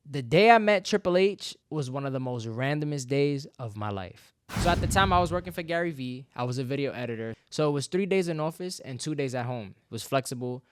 The day I met Triple H was one of the most randomest days of my life. So at the time I was working for Gary Vee, I was a video editor. So it was 3 days in office and 2 days at home. It was flexible.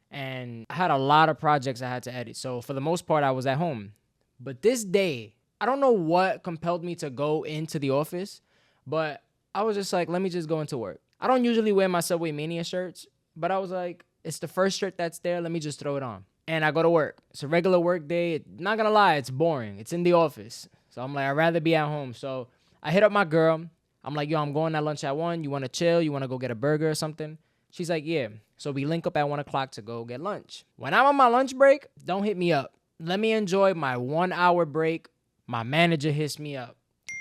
And I had a lot of projects I had to edit. So for the most part, I was at home. But this day, I don't know what compelled me to go into the office, but I was just like, let me just go into work. I don't usually wear my Subway Mania shirts, but I was like, it's the first shirt that's there. Let me just throw it on. And I go to work. It's a regular work day. Not gonna lie, it's boring. It's in the office. So I'm like, I'd rather be at home. So I hit up my girl. I'm like, yo, I'm going at lunch at 1. You want to chill? You want to go get a burger or something? She's like, yeah. So we link up at 1 o'clock to go get lunch. When I'm on my lunch break, don't hit me up. Let me enjoy my 1 hour break. My manager hits me up.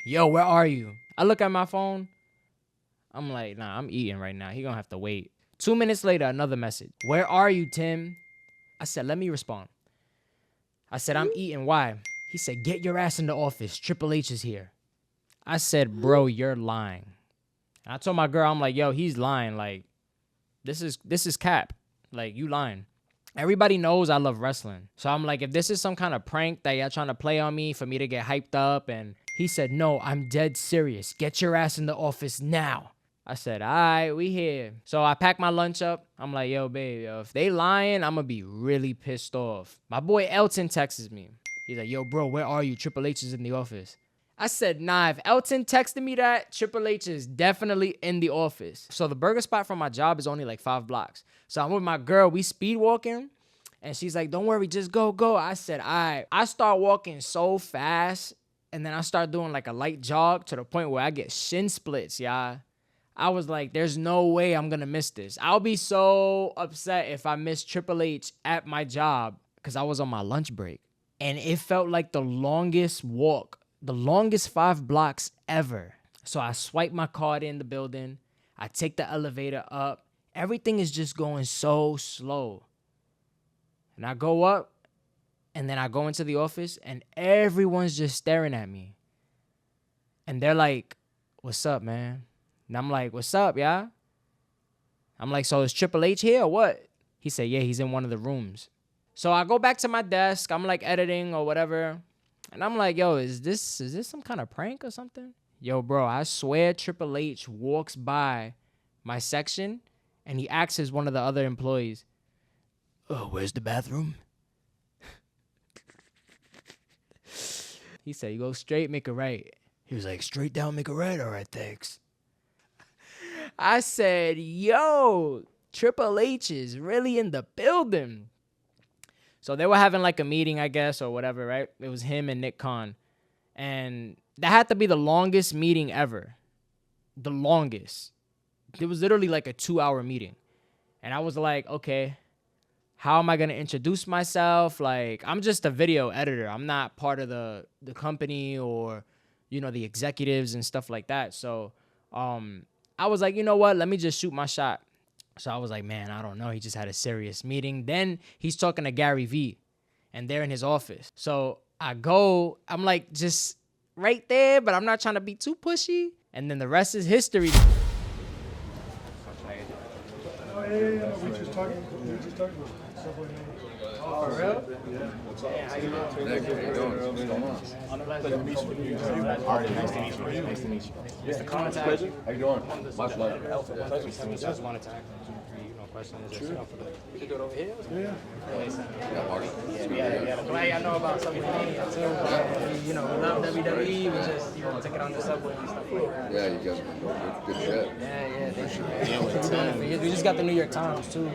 Yo, where are you? I look at my phone. I'm like, nah, I'm eating right now. He gonna have to wait. 2 minutes later, another message. Where are you, Tim? I said, let me respond. I said, I'm eating. Why? He said, get your ass in the office. Triple H is here. I said, bro, you're lying. And I told my girl, I'm like, yo, he's lying. Like, this is cap. Like, you lying. Everybody knows I love wrestling. So I'm like, if this is some kind of prank that y'all trying to play on me for me to get hyped up. And he said, no, I'm dead serious. Get your ass in the office now. I said, all right, we here. So I packed my lunch up. I'm like, yo, babe, yo, if they lying, I'm going to be really pissed off. My boy Elton texts me. He's like, yo, bro, where are you? Triple H is in the office. I said, nah, if Elton texted me that, Triple H is definitely in the office. So the burger spot from my job is only like 5 blocks. So I'm with my girl. We speed walking. And she's like, don't worry, just go. I said, all right. I start walking so fast. And then I start doing like a light jog to the point where I get shin splits, y'all. I was like, there's no way I'm going to miss this. I'll be so upset if I miss Triple H at my job because I was on my lunch break. And it felt like the longest walk, the longest 5 blocks ever. So I swipe my card in the building. I take the elevator up. Everything is just going so slow. And I go up, and then I go into the office, and everyone's just staring at me. And they're like, what's up, man? And I'm like, what's up, y'all? I'm like, so is Triple H here or what? He said, yeah, he's in one of the rooms. So I go back to my desk. I'm like editing or whatever. And I'm like, yo, is this some kind of prank or something? Yo, bro, I swear Triple H walks by my section and he asks one of the other employees, oh, where's the bathroom? He said, you go straight, make a right. He was like, straight down, make a right. All right, thanks. I said, yo, Triple H is really in the building. So they were having like a meeting, I guess, or whatever, right? It was him and Nick Khan. And that had to be the longest meeting ever. The longest. It was literally like a 2-hour meeting. And I was like, okay, how am I going to introduce myself? Like, I'm just a video editor. I'm not part of the company or, you know, the executives and stuff like that. So I was like, you know what? Let me just shoot my shot. So I was like, man, I don't know. He just had a serious meeting. Then he's talking to Gary Vee, and they're in his office. So I go, I'm like just right there, but I'm not trying to be too pushy. And then the rest is history. Oh, yeah. We just talked about Subway. Oh, for real? Yeah. Yeah, how you doing? How you doing? What's going on? Pleasure to meet you. Nice to meet you. Nice to meet you. Mr. Contact. How you doing? My pleasure. We just wanted to ask you 3 questions. Sure. We could do it over here. Yeah. Yeah, Marty. Yeah. Glad y'all know about Subway Mania too. You know, we love WWE. We just, you know, take it on the subway and stuff like that. Yeah, you guys have been doing good shit. Yeah. Thank you. We just got the New York Times too.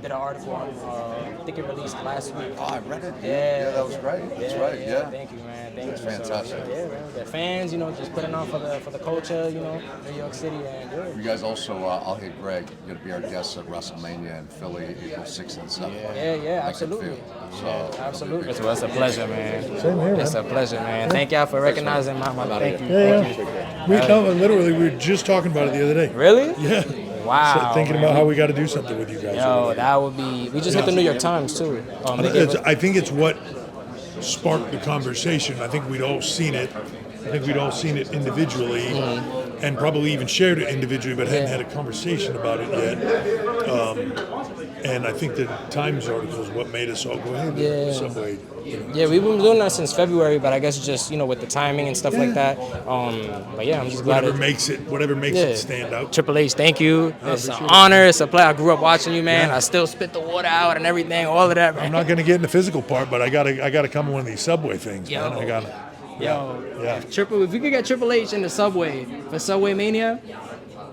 Did an article on, I think it released last week. Oh, I read it. Yeah, that was great. That's right. Yeah. Thank you, man. Thank That's you. fantastic. So, yeah, man. The fans, you know, just putting on for the culture, you know, New York City, and You guys also, I'll hit Greg. You're gonna be our guest at WrestleMania in Philly, April 6th and 7th. Yeah, absolutely. So, Absolutely. Well, it's a pleasure, man. Same here, It's man. a pleasure, man. Thank y'all for recognizing my thank you. Yeah. Literally, we were just talking about it the other day. Really? Yeah. Wow. So thinking man. about how we got to do something with you guys. Yo, that would be. We just hit the New York Times too. I think it's what sparked the conversation. I think we'd all seen it. I think we'd all seen it individually, and probably even shared it individually, but hadn't had a conversation about it yet. And I think the Times article is what made us all go, hey, the Subway. Yeah, we've been doing that since February, but I guess just, with the timing and stuff like that. But yeah, I'm just glad Whatever makes it stand out. Triple H, thank you. It's an appreciate honor. It's a pleasure. I grew up watching you, man. Yeah. I still spit the water out and everything, all of that, man. I'm not going to get in the physical part, but I gotta come to one of these Subway things, Yo. man. I gotta. Yeah. If we could get Triple H in the Subway for Subway Mania,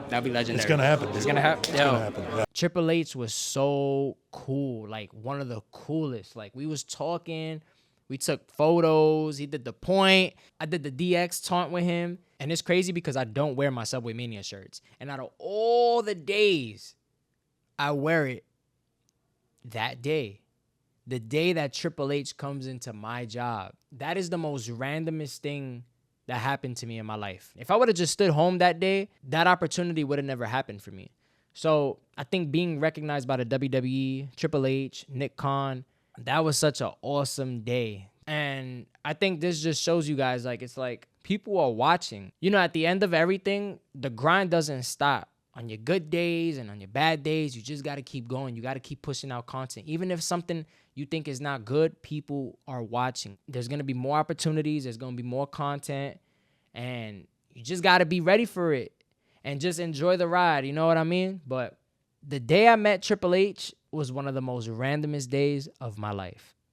that'd be legendary. It's gonna happen. It's gonna happen. It's gonna happen. Yeah. Triple H was so cool, like one of the coolest. Like we was talking, we took photos, he did the point, I did the DX taunt with him. And it's crazy because I don't wear my Subway Mania shirts. And out of all the days, I wear it that day. The day that Triple H comes into my job. That is the most randomest thing that happened to me in my life. If I would have just stood home that day, that opportunity would have never happened for me. So I think being recognized by the WWE, Triple H, Nick Khan, that was such an awesome day. And I think this just shows you guys, like, it's like people are watching. At the end of everything, the grind doesn't stop. On your good days and on your bad days, you just got to keep going. You got to keep pushing out content. Even if something you think is not good, people are watching. There's going to be more opportunities. There's going to be more content. And you just got to be ready for it and just enjoy the ride. You know what I mean? But the day I met Triple H was one of the most randomest days of my life.